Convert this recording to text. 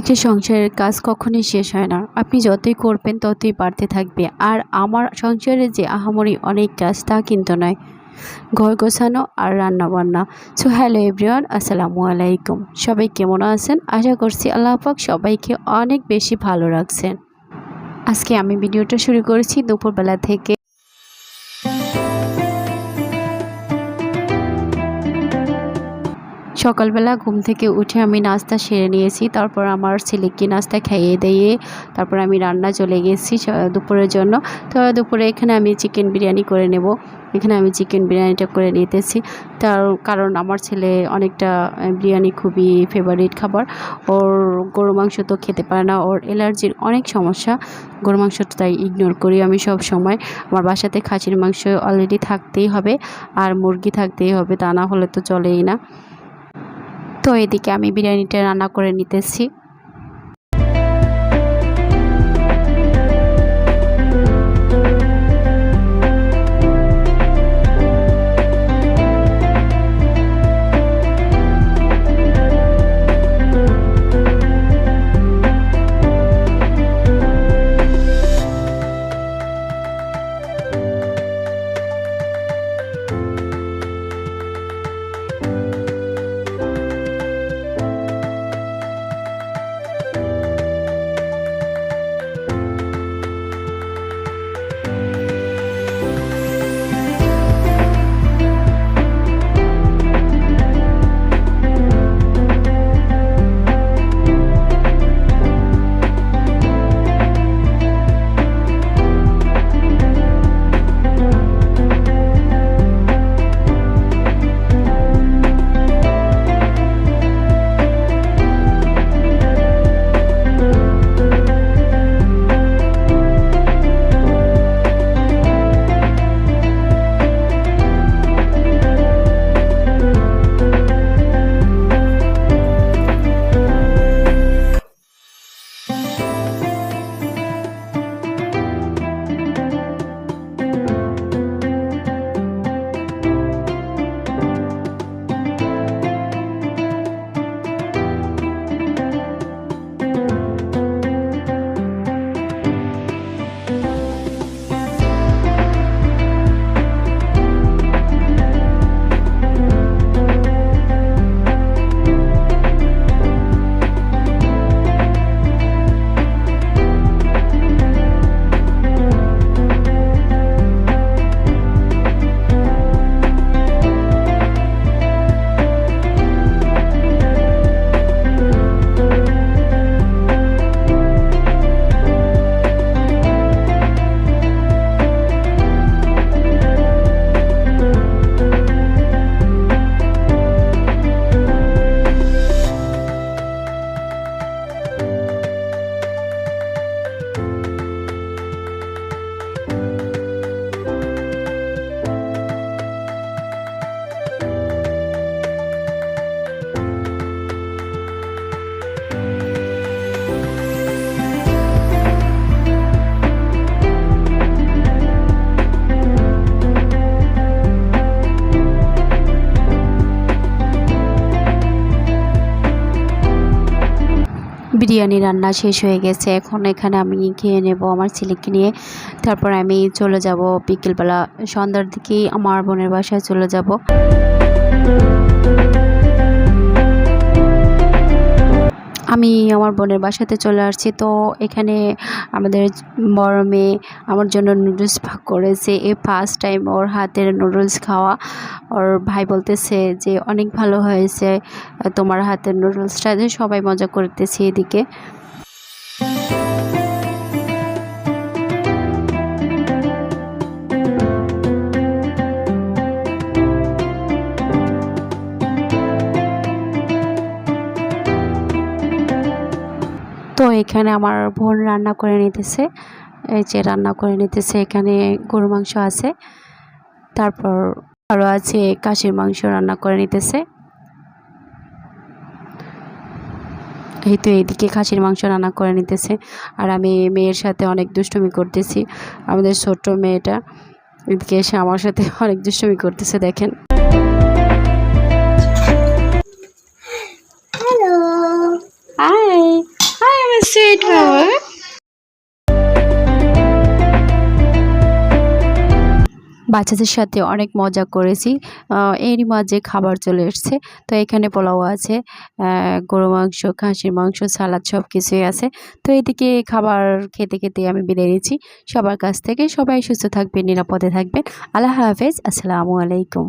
একটা সংসারের কাজ কখনোই শেষ হয় না। আপনি যতই করবেন ততই বাড়তে থাকবে। আর আমার সংসারে যে আহামরি অনেক কাজ তা কিন্তু নয়। ঘর গোছানো আর রান্নাবান্না। সো হ্যালো এভরিওয়ান, আসসালামু আলাইকুম। সবাই কেমন আছেন? আশা করছি আল্লাহ পাক সবাইকে অনেক বেশি ভালো রাখছেন। আজকে আমি ভিডিওটা শুরু করেছি দুপুরবেলা থেকে। সকালবেলা ঘুম থেকে উঠে আমি নাস্তা সেরে নিয়েছি। তারপর আমার ছেলেকে নাস্তা খাইয়ে দিয়ে তারপর আমি রান্না চলে গেছি দুপুরের জন্য। তো দুপুরে এখানে আমি চিকেন বিরিয়ানি করে নেব। এখানে আমি চিকেন বিরিয়ানিটা করে নিতেছি। তার কারণ আমার ছেলে অনেকটা বিরিয়ানি খুবই ফেভারিট খাবার। ওর গরু মাংস তো খেতে পারে না, ওর অ্যালার্জির অনেক সমস্যা। গরু মাংসটা তাই ইগনোর করি আমি সব সময়। আমার বাসাতে খাসির মাংস অলরেডি থাকতেই হবে আর মুরগি থাকতেই হবে, তা না হলে তো চলেই না। তো এদিকে আমি বিরিয়ানিটা রান্না করে নিতেছি। বিরিয়ানি রান্না শেষ হয়ে গেছে। এখন এখানে আমি খেয়ে নেব আমার ছেলেকে নিয়ে। তারপর আমি চলে যাব বিকেলবেলা সন্ধ্যার দিকেই আমার বোনের বাসায় চলে যাব। আমি আমার বোনের বাসাতে চলে আসছি। তো এখানে আমাদের বড় মেয়ে আমার জন্য নুডলস করেছে। এই ফার্স্ট টাইম ওর হাতের নুডলস খাওয়া। ওর ভাই বলতেছে যে অনেক ভালো হয়েছে তোমার হাতের নুডলসটা। সবাই মজা করতেছে এদিকে। তো এখানে আমার বোন রান্না করে নিতেছে। এই যে রান্না করে নিতেছে, এখানে গরু মাংস আছে, তারপর আরও আছে খাসির মাংস রান্না করে নিতেছে। এই তো এইদিকে খাসির মাংস রান্না করে নিতেছে আর আমি মেয়ের সাথে অনেক দুষ্টুমি করতেছি। আমাদের ছোট্ট মেয়েটা এদিকে এসে আমার সাথে অনেক দুষ্টুমি করতেছে, দেখেন। Hello, high. সুইট বাবা। বাচ্চাদের সাথে অনেক মজা করেছি। এরই মাঝে খাবার চলে এসছে। তো এখানে পোলাও আছে, গরু মাংস, খাসির মাংস, সালাদ সব কিছুই আছে। তো এদিকে খাবার খেতে খেতে আমি বিদায় নিচ্ছি সবার কাছ থেকে। সবাই সুস্থ থাকবেন, নিরাপদে থাকবেন। আল্লাহ হাফেজ। আসসালামু আলাইকুম।